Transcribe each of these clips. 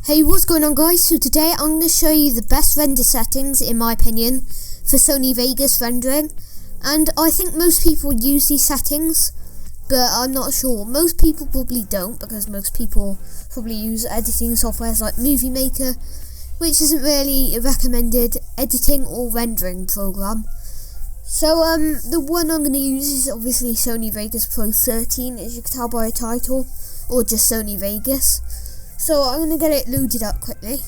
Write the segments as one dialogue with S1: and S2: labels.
S1: Hey, what's going on, guys? So today I'm going to show you the best render settings, in my opinion, for Sony Vegas rendering. And I think most people use these settings, but I'm not sure. Most people probably don't, because most people probably use editing softwares like Movie Maker, which isn't really a recommended editing or rendering program. So the one I'm going to use is obviously Sony Vegas Pro 13, as you can tell by the title, or just Sony Vegas. So I'm going to get it loaded up quickly.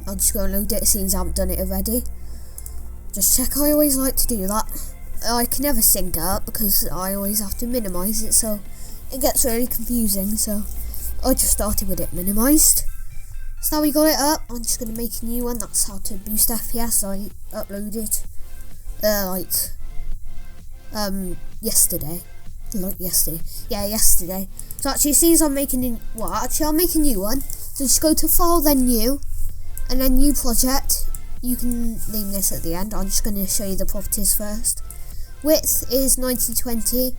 S1: I'll just go and load it, since I haven't done it already. Just check, I always like to do that. I can never sync it up because I always have to minimize it, so it gets really confusing. So I just started with it minimized. So now we got it up, I'm just going to make a new one. That's how to boost FPS. I uploaded yesterday. Yesterday. So actually, since I'm making I'll make a new one. So just go to File, then New, and then New Project. You can name this at the end. I'm just going to show you the properties first. Width is 1920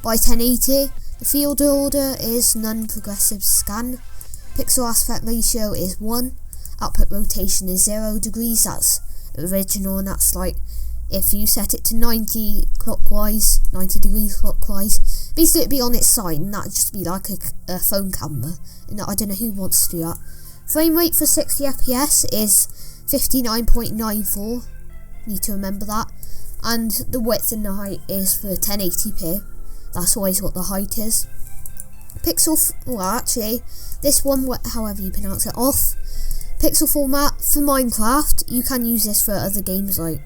S1: by 1080. The field order is non-progressive scan. Pixel aspect ratio is 1. Output rotation is 0 degrees. That's original, and that's like if you set it to 90 degrees clockwise, basically it'd be on its side, and that'd just be like a phone camera, and I don't know who wants to do that. Frame rate for 60 FPS is 59.94, need to remember that, and the width and the height is for 1080p, that's always what the height is. This one, however you pronounce it, off. Pixel format for Minecraft, you can use this for other games like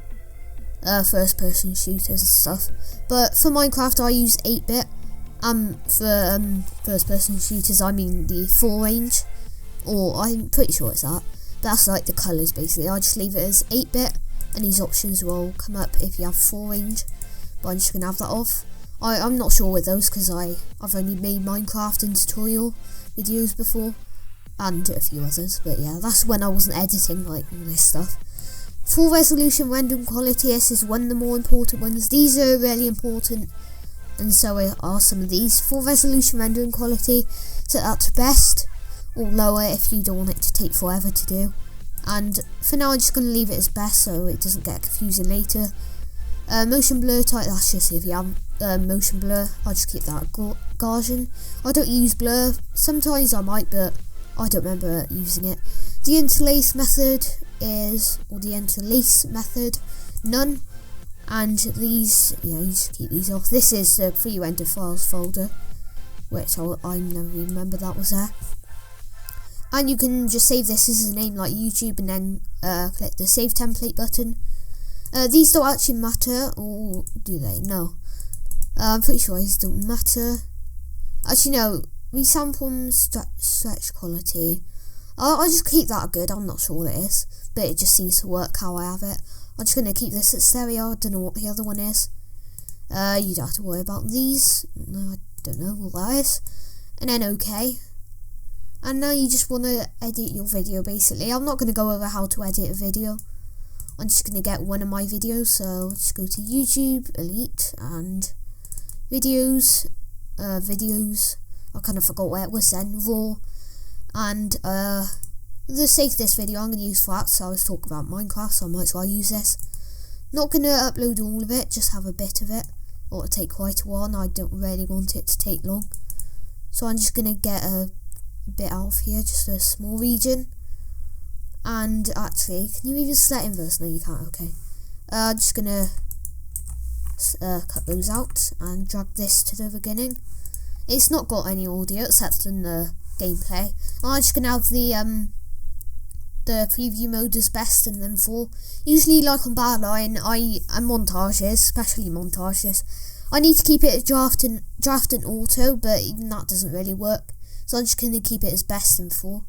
S1: first person shooters and stuff, but for Minecraft I use 8-bit. For first person shooters I mean the full range, or I'm pretty sure it's that. That's like the colours basically. I just leave it as 8-bit, and these options will come up if you have full range, but I'm just going to have that off. I'm not sure with those because I've only made Minecraft and tutorial videos before, and a few others, but yeah, that's when I wasn't editing like all this stuff. Full resolution rendering quality, this is one of the more important ones. These are really important, and so are some of these. Full resolution rendering quality, set that to best, or lower if you don't want it to take forever to do. And for now I'm just going to leave it as best so it doesn't get confusing later. Motion blur type, that's just if you have motion blur, I'll just keep that Gaussian. I don't use blur, sometimes I might, but I don't remember using it. The interlace method, none. And these, you just keep these off. This is the pre-rendered files folder, which I never remember that was there. And you can just save this as a name like YouTube, and then click the save template button. These don't actually matter, or do they? No. I'm pretty sure these don't matter. Actually no, resample stretch quality. I'll just keep that good, I'm not sure what it is, but it just seems to work how I have it. I'm just going to keep this at stereo, I don't know what the other one is. You don't have to worry about these, no, I don't know what that is. And then OK. And now you just want to edit your video basically. I'm not going to go over how to edit a video. I'm just going to get one of my videos, so just go to YouTube, Elite, and videos, I kind of forgot where it was then, raw. And for the sake of this video I'm going to use flat, so I was talking about Minecraft, so I might as well use this. Not going to upload all of it, just have a bit of it, or it'll take quite a while, and I don't really want it to take long. So I'm just going to get a bit out of here, just a small region. And actually, can you even select inverse? No, you can't. Okay. I'm just going to cut those out and drag this to the beginning. It's not got any audio except in the gameplay. I'm just gonna have the preview mode as best, and then for usually like on Badline, and montages, especially montages, I need to keep it draft and auto, but even that doesn't really work. So I'm just gonna keep it as best and full.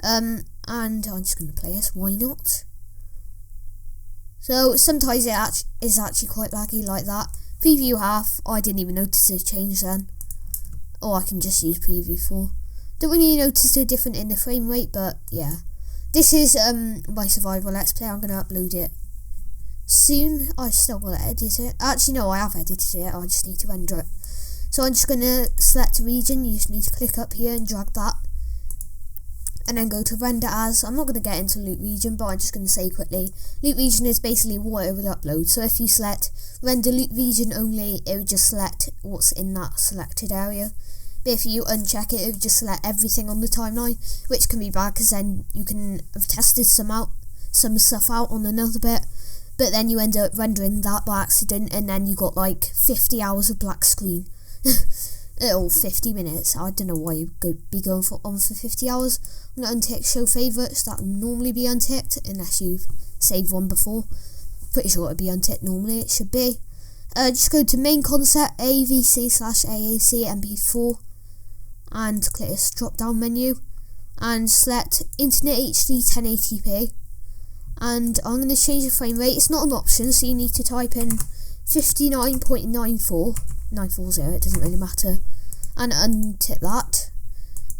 S1: And I'm just gonna play this. Why not? So sometimes it is actually quite laggy like that. Preview half, I didn't even notice a change then. Or I can just use preview 4. Don't really notice a difference in the frame rate, but yeah. This is my survival let's play. I'm going to upload it soon. I still got to edit it. Actually no, I have edited it, I just need to render it. So I'm just going to select a region. You just need to click up here and drag that. And then go to render as. I'm not going to get into loop region, but I'm just going to say quickly. Loop region is basically what it would upload. So if you select render loop region only, it would just select what's in that selected area. But if you uncheck it, it would just select everything on the timeline, which can be bad because then you can have tested some stuff out on another bit. But then you end up rendering that by accident, and then you got like 50 hours of black screen. Or 50 minutes. I don't know why you be going on for 50 hours. I'm going to untick show favourites. That would normally be unticked unless you've saved one before. Pretty sure it would be unticked normally. It should be. Just go to main concept AVC/AAC MP4 and click this drop down menu and select Internet HD 1080p. And I'm going to change the frame rate. It's not an option, so you need to type in 59.94. 940, it doesn't really matter, and untick that.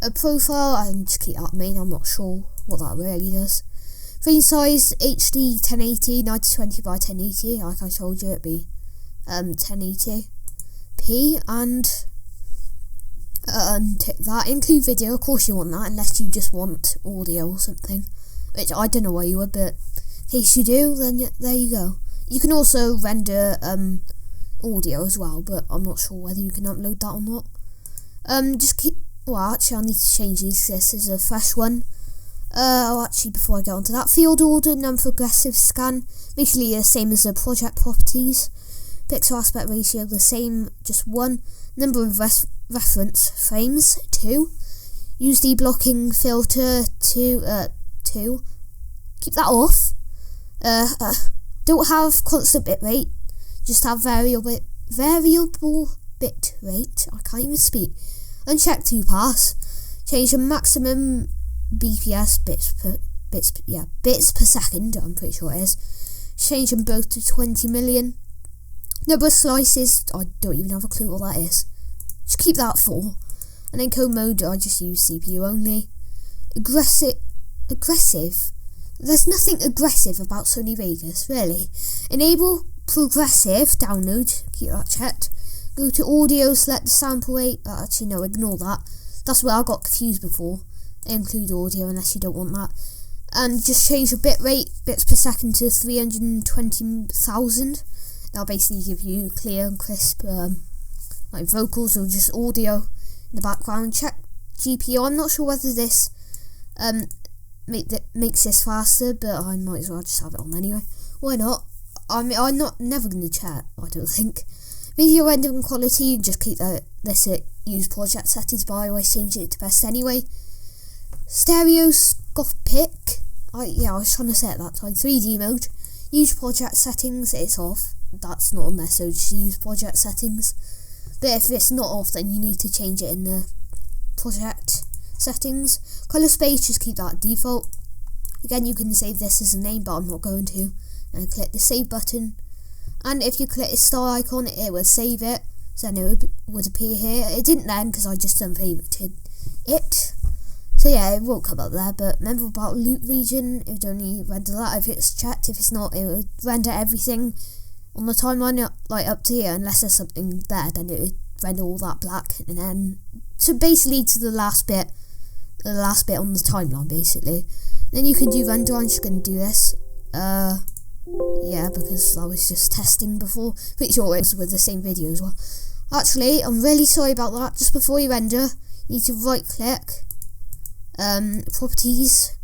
S1: A profile, and just keep that main. I'm not sure what that really does. Frame size HD 1080, 1920 by 1080. Like I told you, it'd be 1080p, and untick that. Include video, of course you want that, unless you just want audio or something, which I don't know why you would, but in case you do, then there you go. You can also render audio as well, but I'm not sure whether you can upload that or not. Actually I need to change these. This is a fresh one. Actually, before I get onto that, field order, non-progressive scan, basically the same as the project properties. Pixel aspect ratio the same, just 1. Number of reference frames 2. Use deblocking filter 2. Keep that off. Don't have constant bitrate. Just have variable bit rate. I can't even speak. Uncheck 2 pass. Change the maximum BPS bits per second. I'm pretty sure it is. Change them both to 20 million. Number of slices. I don't even have a clue what that is. Just keep that 4. And then code mode. I just use CPU only. Aggressive. There's nothing aggressive about Sony Vegas, really. Enable progressive download, keep that checked. Go to audio, select the sample rate. Actually no, ignore that. That's where I got confused before. Include audio unless you don't want that. And just change the bit rate, bits per second, to 320,000. That'll basically give you clear and crisp like vocals or just audio in the background. Check GPU. I'm not sure whether this makes this faster, but I might as well just have it on anyway. Why not? I'm never going to chat, I don't think. Video rendering quality, just keep this at use project settings, but I always change it to best anyway. Stereoscopic, I was trying to say it that time. 3D mode, use project settings, it's off. That's not on there, so just use project settings. But if it's not off, then you need to change it in the project settings. Color space, just keep that default. Again, you can save this as a name, but I'm not going to. And click the save button, and if you click the star icon, it will save it, so then it would appear here. It didn't then because I just unfavorited it, so yeah, it won't come up there. But remember about loop region, it would only render that if it's checked. If it's not, it would render everything on the timeline like up to here, unless there's something there, then it would render all that black, and then basically to the last bit on the timeline basically. Then you can do render. I'm just going to do this. Yeah, because I was just testing before. Pretty sure it was with the same video as well. Actually, I'm really sorry about that. Just before you render, you need to right click, properties,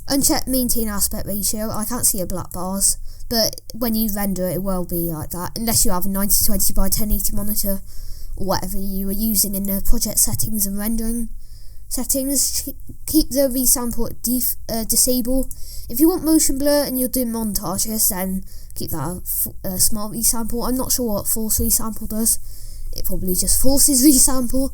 S1: uncheck maintain aspect ratio. I can't see the black bars, but when you render it will be like that, unless you have a 1920 by 1080 monitor or whatever you are using in the project settings and rendering settings. Keep the resample at disable. If you want motion blur and you're doing montages, then keep that smart resample. I'm not sure what force resample does. It probably just forces resample.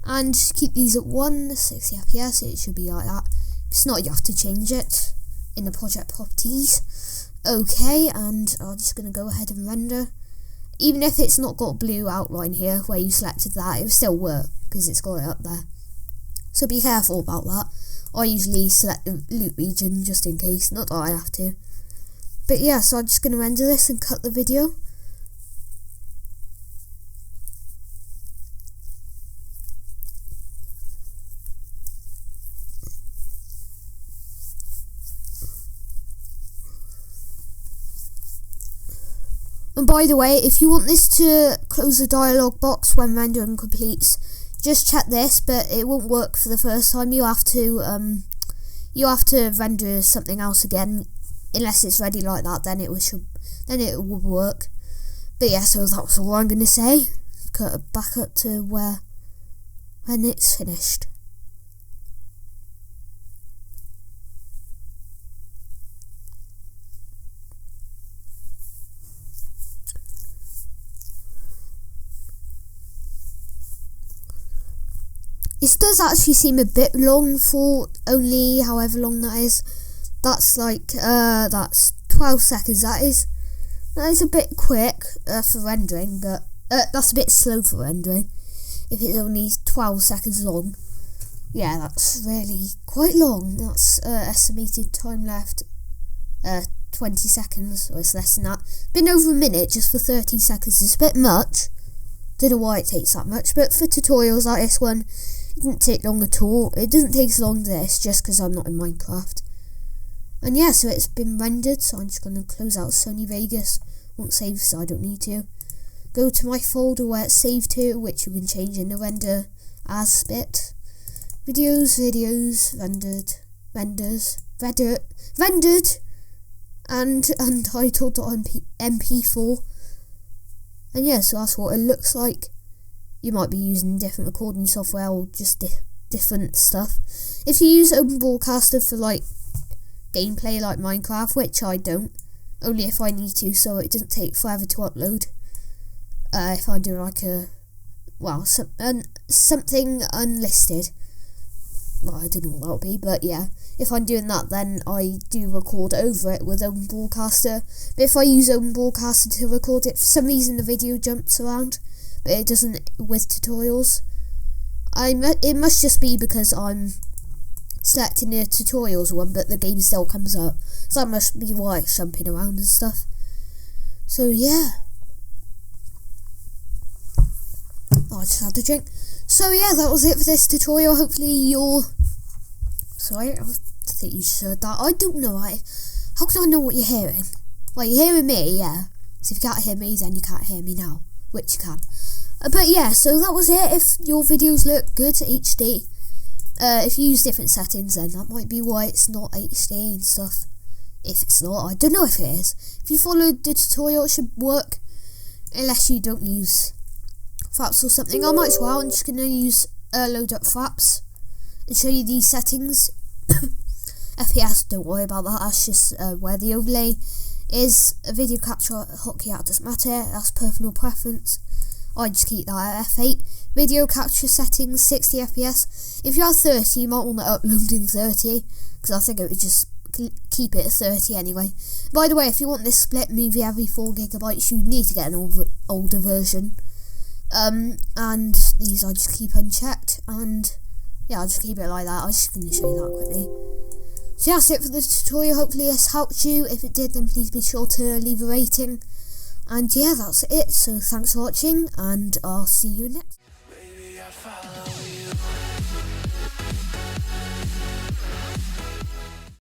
S1: And keep these at 160 FPS. It should be like that. If it's not, you have to change it in the project properties. Okay, and I'm just going to go ahead and render. Even if it's not got blue outline here where you selected that, it will still work because it's got it up there. So be careful about that. I usually select the loop region just in case, not that I have to. But yeah, so I'm just going to render this and cut the video. And by the way, if you want this to close the dialog box when rendering completes, just check this, but it won't work for the first time. You have to render something else again, unless it's ready like that. Then it will work. But yeah, so that was all I'm gonna say. Cut it back up to when it's finished. This does actually seem a bit long for only however long that is. That's like, that's 12 seconds, that is a bit quick for rendering, but that's a bit slow for rendering. If it's only 12 seconds long. Yeah, that's really quite long. That's estimated time left, 20 seconds, or it's less than that. Been over a minute just for 30 seconds. It's a bit much. Don't know why it takes that much, but for tutorials like this one, it didn't take long at all. It doesn't take as long as this, just because I'm not in Minecraft. And yeah, so it's been rendered, so I'm just going to close out Sony Vegas. Won't save, so I don't need to. Go to my folder where it's saved to, which you can change in the render as bit. Videos, rendered, and untitled.mp4. And yeah, so that's what it looks like. You might be using different recording software or just different stuff. If you use Open Broadcaster for like gameplay like Minecraft, which I don't, only if I need to, so it doesn't take forever to upload. If I do like something unlisted, well, I don't know what that would be, but yeah, if I'm doing that, then I do record over it with Open Broadcaster. But if I use Open Broadcaster to record it, for some reason the video jumps around, but it doesn't with tutorials. It must just be because I'm selecting the tutorials one, but the game still comes up, so that must be why it's jumping around and stuff. So yeah, I just had to drink. So yeah, that was it for this tutorial. Hopefully you're... Sorry, I think you just heard that. I don't know. How can I know what you're hearing? Well, you're hearing me, yeah. So if you can't hear me, then you can't hear me now, which you can. But yeah, so that was it. If your videos look good HD, if you use different settings, then that might be why it's not HD and stuff. If it's not, I don't know if it is. If you follow the tutorial, it should work. Unless you don't use Fraps or something. I might as well. I'm just going to use load up Fraps and show you these settings. FPS, don't worry about that. That's just where the overlay is. A video capture hotkey out doesn't matter. That's personal preference. I just keep that at F8. Video capture settings 60 FPS. If you have 30, you might want to upload in 30, because I think it would just keep it at 30 anyway. By the way, if you want this split movie every 4 GB, you need to get an older version. And these I just keep unchecked, and yeah, I'll just keep it like that. I was just going to show you that quickly. So yeah, that's it for the tutorial. Hopefully this helped you. If it did, then please be sure to leave a rating. And yeah, that's it. So thanks for watching, and I'll see you next.